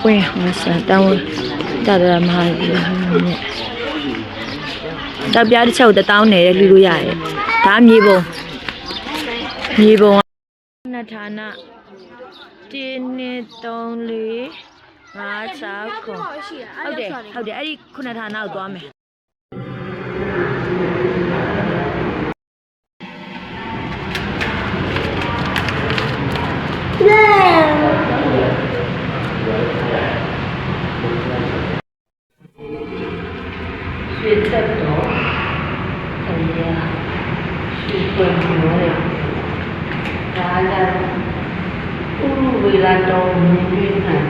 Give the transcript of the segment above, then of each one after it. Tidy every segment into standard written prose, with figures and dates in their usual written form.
ပွင့်ဟောစတောင်းတရမဟာကြီးတပ်ပြားတစ်ချက်ကို1000နဲ့လူလို့ရတယ်ဒါမြေပုံနှစ်ဌာန1 2 3 4 5 6 9ဟုတ်တယ်အဲ့ဒီခုနှစ်ဌာနကိုသွားမယ်ရွှေသက်တော်အရာရွှေပွင့်လို့လေဒါလည်းဥရဝေလာတော်မြင်တွေ့နိုင်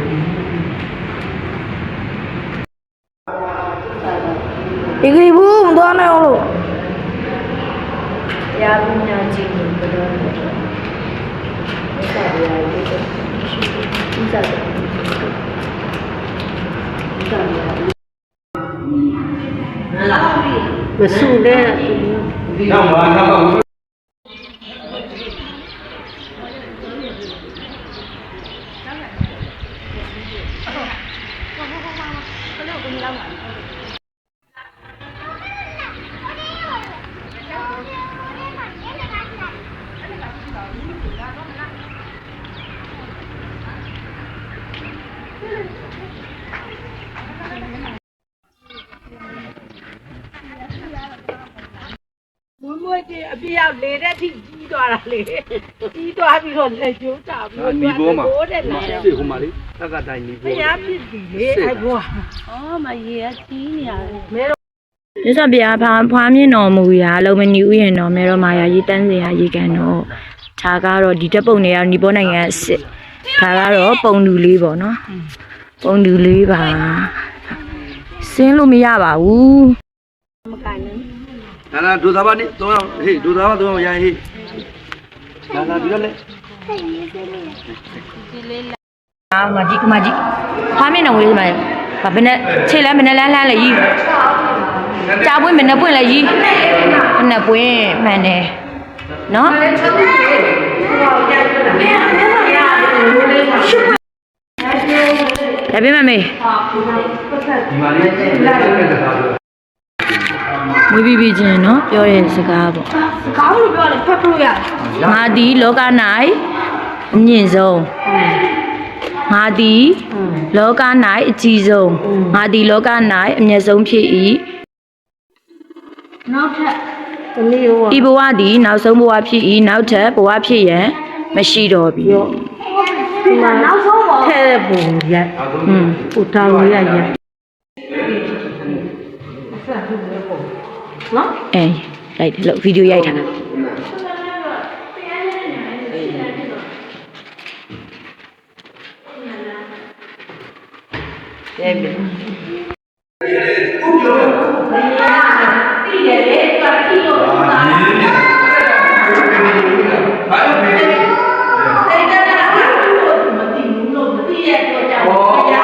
ဒီကိဘူးမတော်နိုင်လို့ရာပညာကြီးကိုတော်တယ်ဆက်ရည်ဒီစားတယ်မဆူတဲ့နောက်ပါမွေးကြီးအပြည့်ရောက်လေတဲ့ထိကြီးသွားတာလေကြီးသွားပြီးတော့လက်ကျိုးချပြီးတော့နီဘောမှာတဲ့လေဟိုမှာလေတက်ကတိုင်နီဘောဘုရားဖြစ်ပြီလေအဲ့ဘောမရေကကြီးနေရတယ်မဲတော့ရစပြားဖွားမြင့်တော်မူရာလုံမနီဥယျာဉ်တော်မဲတော်မာယာရေးတန်းစရာရေကန်တော်ခြားကတော့ဒီတက်ပုံတွေကနီဘောနိုင်ငံအစ်စ်ဒါကတော့ပုံတူလေးပေါ့နော်ပုံတူလေးပါဆင်းလို့မရပါဘူးမကန်ဘူးနာဒူသားပါနေ3ယောက်ဟေးဒူသားပါ3ယောက်ရဟေးနာဒီလိုလေမကြီးဖားမြင့်တော်ဝေးမှာဘာဘယ်နဲ့ခြေလဲမနဲ့လန်းလေကြီးကြာပွင့်မနဲ့ပွင့်လေကြီးမနဲ့ပွင့်မှန်တယ်နော်ဒါပြမမေမွေးပြီးချင်းနော်ပြောတဲ့စကားပေါ့စကားလို့ပြောတယ်ဖတ်လို့ရတယ်ငါဒီလောက၌အမြင့်ဆုံးငါဒီလောက၌အကြီးဆုံးငါဒီလောက၌အမြတ်ဆုံးဖြစ်၏နောက်ထပ်ဒီဘဝသည်နောက်ဆုံးဘဝဖြစ်၏နောက်ထပ်ဘဝဖြစ်ရန်မရှိတော့ပြီဒီမှာနောက်ဆုံးဘဝထဲပုံရက်ဥတာဝရရက်နော်အေးလိုက်တယ်လို့ဗီဒီယိုရိုက်ထားတယ်ပြီတိတယ်လေသူကတိလို့တာဘာလို့လဲအဲ့ဒါကမသိဘူးလို့မသိရတော့ကြောက်ရ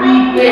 ဒီပဲ